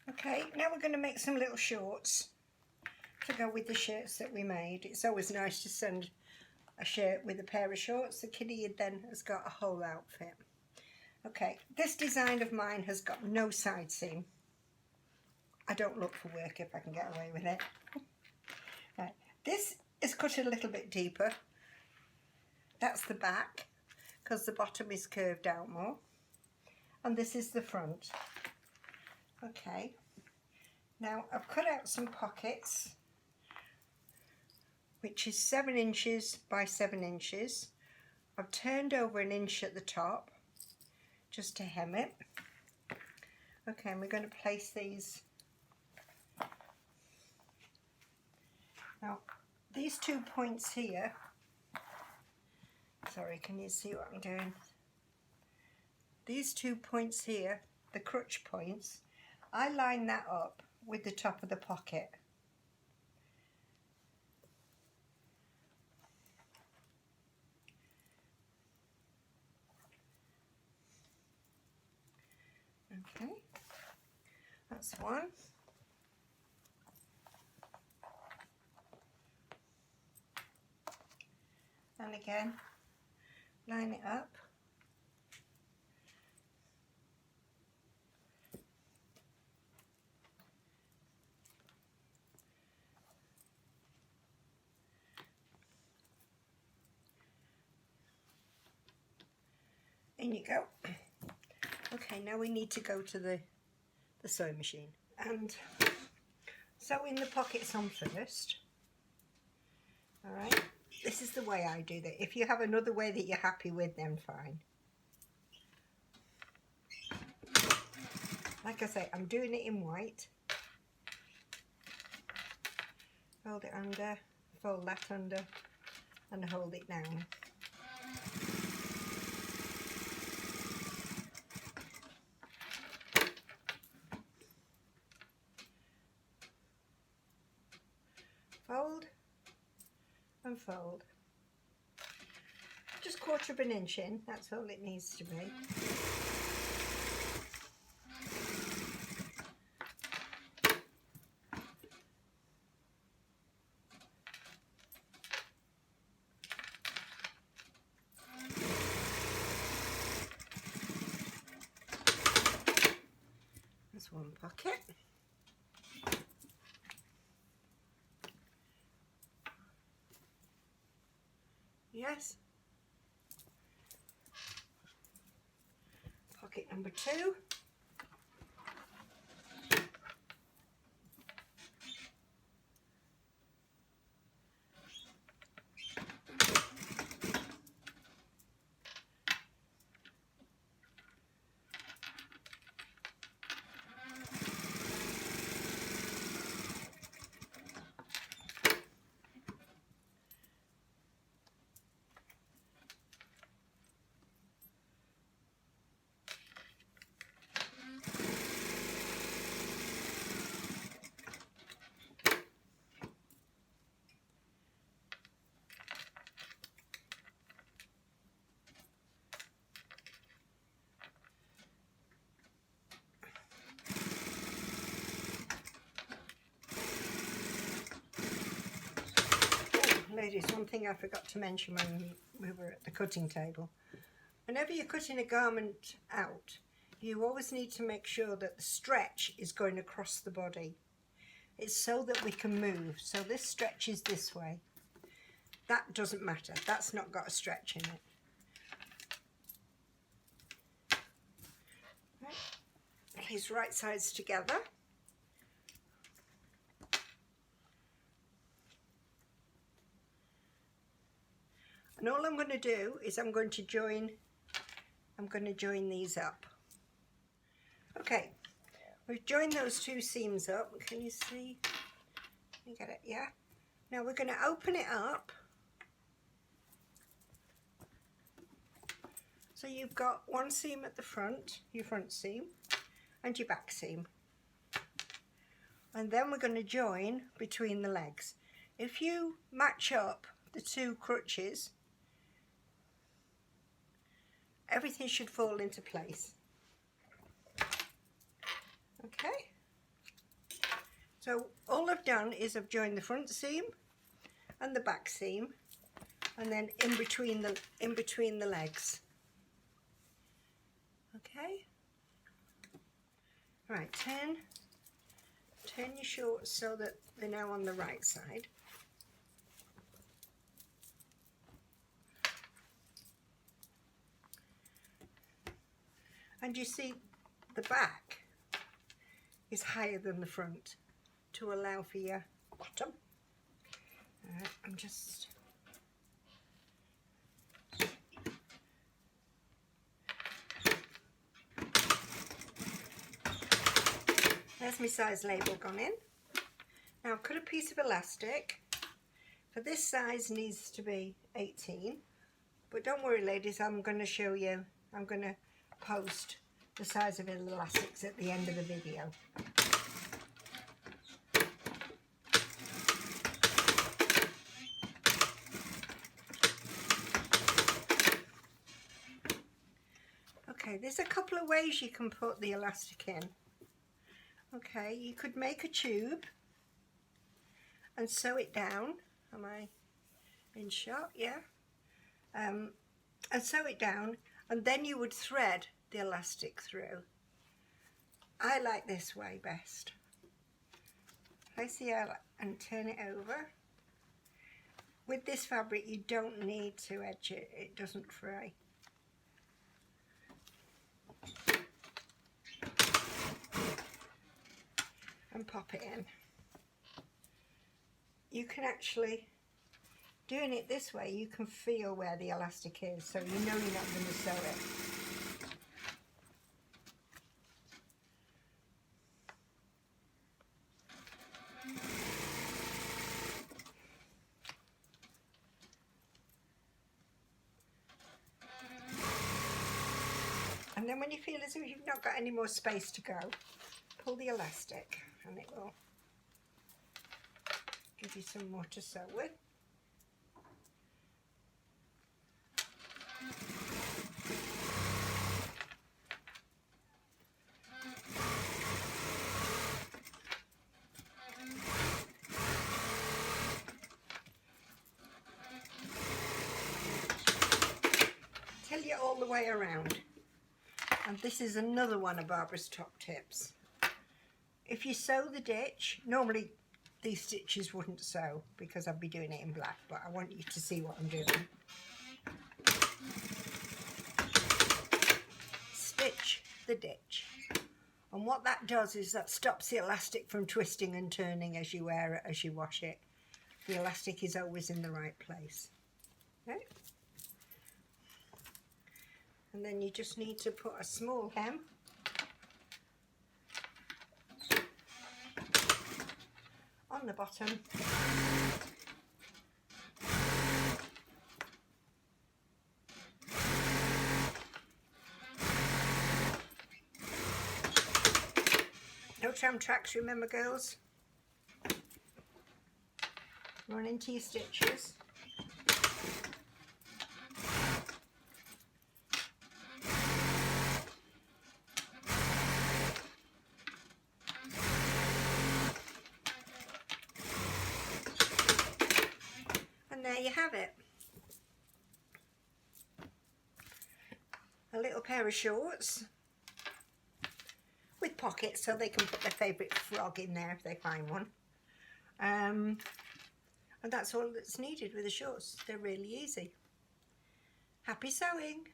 Okay, now we're going to make some little shorts to go with the shirts that we made. It's always nice to send a shirt with a pair of shorts. The kiddie then has got a whole outfit. Okay, this design of mine has got no side seam. I don't look for work if I can get away with it. Right, this is cut a little bit deeper. That's the back, because the bottom is curved out more. And this is the front. Okay, now I've cut out some pockets, which is 7 inches by 7 inches. I've turned over 1 inch at the top, just to hem it. Okay, and we're going to place these. Now, these 2 points here, sorry, can you see what I'm doing? These 2 points here, the crutch points, I line that up with the top of the pocket. Okay, that's one. And again, line it up. In you go. Okay, now we need to go to the sewing machine and sew in the pockets on first. Alright, this is the way I do that. If you have another way that you're happy with, then fine. Like I say, I'm doing it in white. Fold it under, fold that under, and hold it down. Fold and fold. Just 1/4 of an inch in, that's all it needs to be. That's one pocket. Yes. Pocket number 2. Ladies, one thing I forgot to mention when we were at the cutting table. Whenever you're cutting a garment out, you always need to make sure that the stretch is going across the body. It's so that we can move. So this stretch is this way. That doesn't matter. That's not got a stretch in it. Right. Place right sides together. And all I'm going to do is I'm going to join these up. Okay, we've joined those 2 seams up. Can you see? You get it? Yeah. Now we're going to open it up. So you've got one seam at the front, your front seam, and your back seam. And then we're going to join between the legs. If you match up the 2 crutches, everything should fall into place. Okay, So all I've done is I've joined the front seam and the back seam, and then in between the legs. Okay. Right, turn your shorts so that they're now on the right side. And you see the back is higher than the front to allow for your bottom. I'm just there's my size label gone in. Now I've cut a piece of elastic. For this size needs to be 18, but don't worry ladies, I'm going to show you, I'm going to post the size of elastics at the end of the video. Okay, there's a couple of ways you can put the elastic in. Okay, you could make a tube and sew it down. Am I in shot? Yeah. And sew it down, and then you would thread the elastic through. I like this way best. Place the elastic and turn it over. With this fabric you don't need to edge it, it doesn't fray. And pop it in. You can actually, doing it this way, you can feel where the elastic is, so you know you're not going to sew it. And then when you feel as if you've not got any more space to go, pull the elastic and it will give you some more to sew with. Tell you all the way around. And this is another one of Barbara's top tips. If you sew the ditch, normally these stitches wouldn't sew because I'd be doing it in black, but I want you to see what I'm doing. Stitch the ditch. And what that does is that stops the elastic from twisting and turning as you wear it, as you wash it. The elastic is always in the right place. Okay? And then you just need to put a small hem on the bottom. No tram tracks, remember girls. Run into your stitches. There you have it. A little pair of shorts with pockets so they can put their favourite frog in there if they find one. And that's all that's needed with the shorts. They're really easy. Happy sewing!